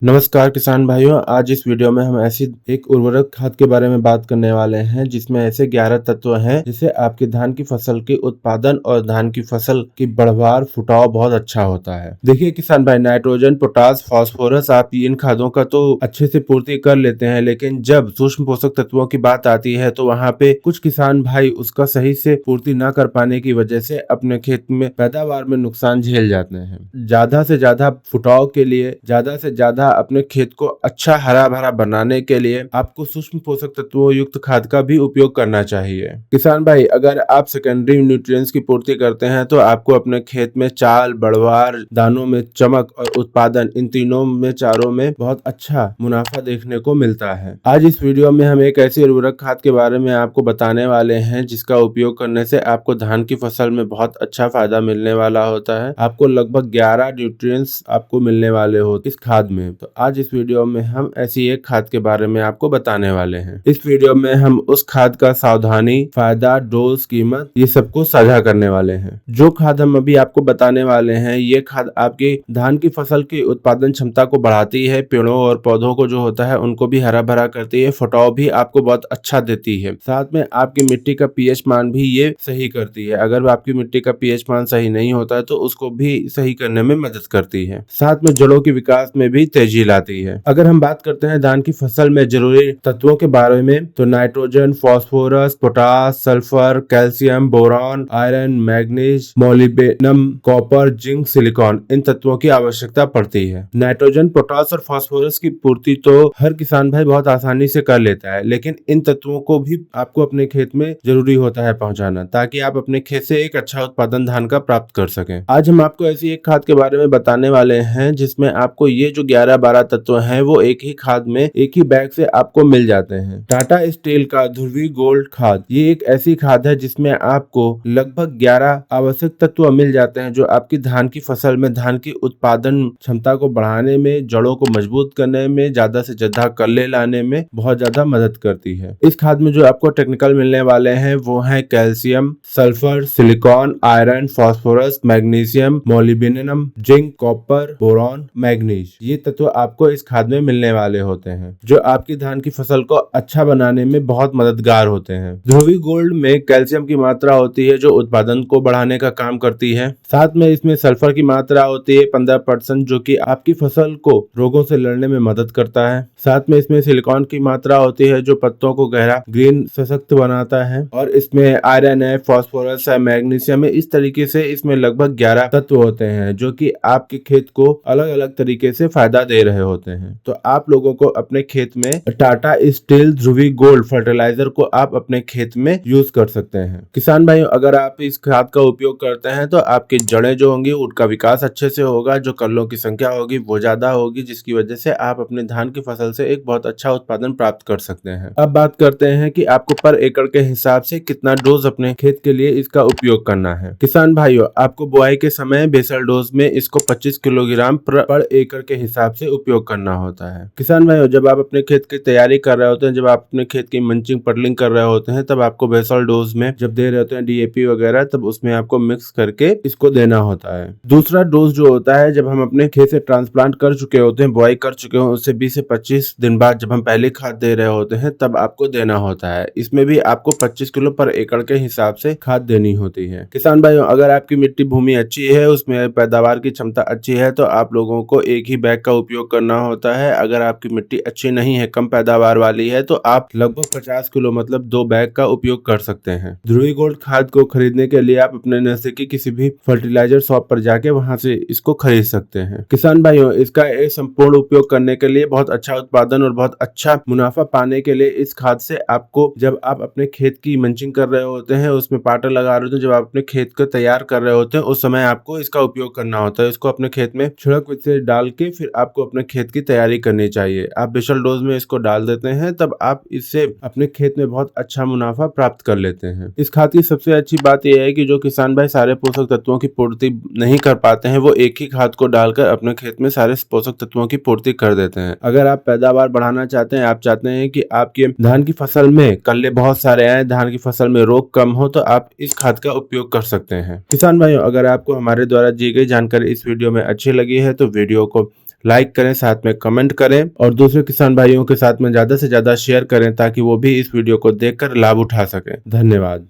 नमस्कार किसान भाइयों, आज इस वीडियो में हम ऐसी एक उर्वरक खाद के बारे में बात करने वाले हैं जिसमें ऐसे 11 तत्व हैं जिससे आपकी धान की फसल के उत्पादन और धान की फसल की बढ़वार फुटाव बहुत अच्छा होता है। देखिए किसान भाई, नाइट्रोजन, पोटास, फास्फोरस आप इन खादों का तो अच्छे से पूर्ति कर लेते हैं, लेकिन जब सूक्ष्म पोषक तत्वों की बात आती है तो वहाँ पे कुछ किसान भाई उसका सही से पूर्ति न कर पाने की वजह से अपने खेत में पैदावार में नुकसान झेल जाते हैं। ज्यादा से ज्यादा फुटाव के लिए, ज्यादा से ज्यादा अपने खेत को अच्छा हरा भरा बनाने के लिए आपको सूक्ष्म पोषक तत्वों युक्त खाद का भी उपयोग करना चाहिए। किसान भाई, अगर आप सेकेंडरी न्यूट्रिएंट्स की पूर्ति करते हैं तो आपको अपने खेत में चाल, बढ़वार, दानों में चमक और उत्पादन, इन तीनों में, चारों में बहुत अच्छा मुनाफा देखने को मिलता है। आज इस वीडियो में हम एक ऐसी उर्वरक खाद के बारे में आपको बताने वाले हैं जिसका उपयोग करने से आपको धान की फसल में बहुत अच्छा फायदा मिलने वाला होता है। आपको लगभग 11 न्यूट्रिएंट्स आपको मिलने वाले होते इस खाद में। तो आज इस वीडियो में हम ऐसी एक खाद के बारे में आपको बताने वाले हैं। इस वीडियो में हम उस खाद का सावधानी, फायदा, डोज, कीमत, ये सबको साझा करने वाले हैं। जो खाद हम अभी आपको बताने वाले हैं, ये खाद आपकी धान की फसल की उत्पादन क्षमता को बढ़ाती है, पेड़ों और पौधों को जो होता है उनको भी हरा भरा करती है, फुटाव भी आपको बहुत अच्छा देती है। साथ में आपकी मिट्टी का पीएच मान भी ये सही करती है। अगर आपकी मिट्टी का पीएच मान सही नहीं होता है तो उसको भी सही करने में मदद करती है। साथ में जड़ों के विकास में भी तेजी लाती है। अगर हम बात करते हैं धान की फसल में जरूरी तत्वों के बारे में, तो nitrogen, phosphorus, potash, sulphur, calcium, boron, iron, manganese, molybdenum, copper, zinc, silicon, इन तत्वों की आवश्यकता पड़ती है। नाइट्रोजन, पोटास और फास्फोरस की पूर्ति तो हर किसान भाई बहुत आसानी से कर लेता है, लेकिन इन तत्वों को भी आपको अपने खेत में जरूरी होता है पहुंचाना, ताकि आप अपने खेत से एक अच्छा उत्पादन धान का प्राप्त कर सकें। आज हम आपको ऐसी एक खाद के बारे में बताने वाले हैं जिसमें आपको ये जो 11-12 तत्व हैं वो एक ही खाद में, एक ही बैग से आपको मिल जाते हैं। टाटा स्टील का ध्रुवी गोल्ड खाद, ये एक ऐसी खाद है जिसमें आपको लगभग 11 आवश्यक तत्व मिल जाते हैं जो आपकी धान की फसल में धान की उत्पादन क्षमता को बढ़ाने में, जड़ों को मजबूत करने में, ज्यादा से ज्यादा कल्ले लाने में बहुत ज्यादा मदद करती है। इस खाद में जो आपको टेक्निकल मिलने वाले हैं वो है calcium, sulphur, silicon, iron, phosphorus, magnesium, molybdenum, zinc, copper, boron, manganese, ये तत्व आपको इस खाद में मिलने वाले होते हैं जो आपकी धान की फसल को अच्छा बनाने में बहुत मददगार होते हैं। ध्रुवी गोल्ड में कैल्शियम की मात्रा होती है जो उत्पादन को बढ़ाने का काम करती है। साथ में इसमें सल्फर की मात्रा होती है 15% जो कि आपकी फसल को रोगों से लड़ने में मदद करता है। साथ में इसमें सिलिकॉन की मात्रा होती है जो पत्तों को गहरा, ग्रीन, सशक्त बनाता है। और इसमें आयरन है, फास्फोरस है, मैग्नीशियम है। इस तरीके से इसमें लगभग 11 तत्व होते हैं जो कि आपके खेत को अलग अलग तरीके से फायदा दे रहे होते हैं। तो आप लोगों को अपने खेत में टाटा स्टील ध्रुवी गोल्ड फर्टिलाइजर को आप अपने खेत में यूज कर सकते हैं। किसान भाइयों, अगर आप इस खाद का उपयोग करते हैं तो आपकी जड़ें जो होंगी उनका विकास अच्छे से होगा, जो कल्लों की संख्या होगी वो ज्यादा होगी, जिसकी वजह से आप अपने धान की फसल से एक बहुत अच्छा उत्पादन प्राप्त कर सकते हैं। अब बात करते हैं कि आपको पर एकड़ के हिसाब से कितना डोज अपने खेत के लिए इसका उपयोग करना है। किसान भाइयों, आपको बुआई के समय बेसल डोज में इसको 25 किलोग्राम पर एकड़ के हिसाब से उपयोग करना होता है। किसान भाइयों, जब आप अपने खेत की तैयारी कर रहे होते हैं, जब आप अपने खेत की मंचिंग, पडलिंग कर रहे होते हैं, तब आपको बेसल डोज में जब दे रहे होते हैं डीएपी वगैरह, तब उसमें आपको मिक्स करके इसको देना होता है। दूसरा डोज जो होता है जब हम अपने खेत से ट्रांसप्लांट कर चुके होते हैं, बुआई कर चुके हो, उससे 20 से 25 दिन बाद जब हम पहली खाद दे रहे होते हैं तब आपको देना होता है। इसमें भी आपको 25 किलो पर एकड़ के हिसाब से खाद देनी होती है। किसान भाइयों, अगर आपकी मिट्टी भूमि अच्छी है, उसमें पैदावार की क्षमता अच्छी है, तो आप लोगों को एक ही बैग का उपयोग करना होता है। अगर आपकी मिट्टी अच्छी नहीं है, कम पैदावार वाली है, तो आप लगभग 50 किलो मतलब 2 बैग का उपयोग कर सकते हैं। ध्रुवी गोल्ड खाद को खरीदने के लिए आप अपने नजदीकी किसी भी फर्टिलाइजर शॉप पर जाके वहां से इसको खरीद सकते हैं। किसान भाइयों, इसका एक संपूर्ण उपयोग करने के लिए, बहुत अच्छा उत्पादन और बहुत अच्छा मुनाफा पाने के लिए इस खाद से आपको, जब आप अपने खेत की मंचिंग कर रहे होते हैं, उसमें पाटर लगा रहे होते हैं, जब आप अपने खेत को तैयार कर रहे होते हैं, उस समय आपको इसका उपयोग करना होता है। इसको अपने खेत में छिड़क से डाल के फिर आपको अपने खेत की तैयारी करनी चाहिए। आप बेसल डोज में इसको डाल देते हैं, तब आप इससे अपने खेत में बहुत अच्छा मुनाफा प्राप्त कर लेते हैं। इस खाद की सबसे अच्छी बात यह है कि जो किसान भाई सारे पोषक तत्वों की पूर्ति नहीं कर पाते हैं, वो एक ही खाद को डालकर अपने खेत में सारे पोषक तत्वों की पूर्ति कर देते हैं। अगर आप पैदावार बढ़ाना चाहते हैं, आप चाहते हैं कि आपके धान की फसल में कल्ले बहुत सारे आए, धान की फसल में रोग कम हो, तो आप इस खाद का उपयोग कर सकते हैं। किसान भाइयों, अगर आपको हमारे द्वारा दी गई जानकारी इस वीडियो में अच्छी लगी है तो वीडियो को लाइक करें, साथ में कमेंट करें और दूसरे किसान भाइयों के साथ में ज्यादा से ज्यादा शेयर करें ताकि वो भी इस वीडियो को देखकर लाभ उठा सकें। धन्यवाद।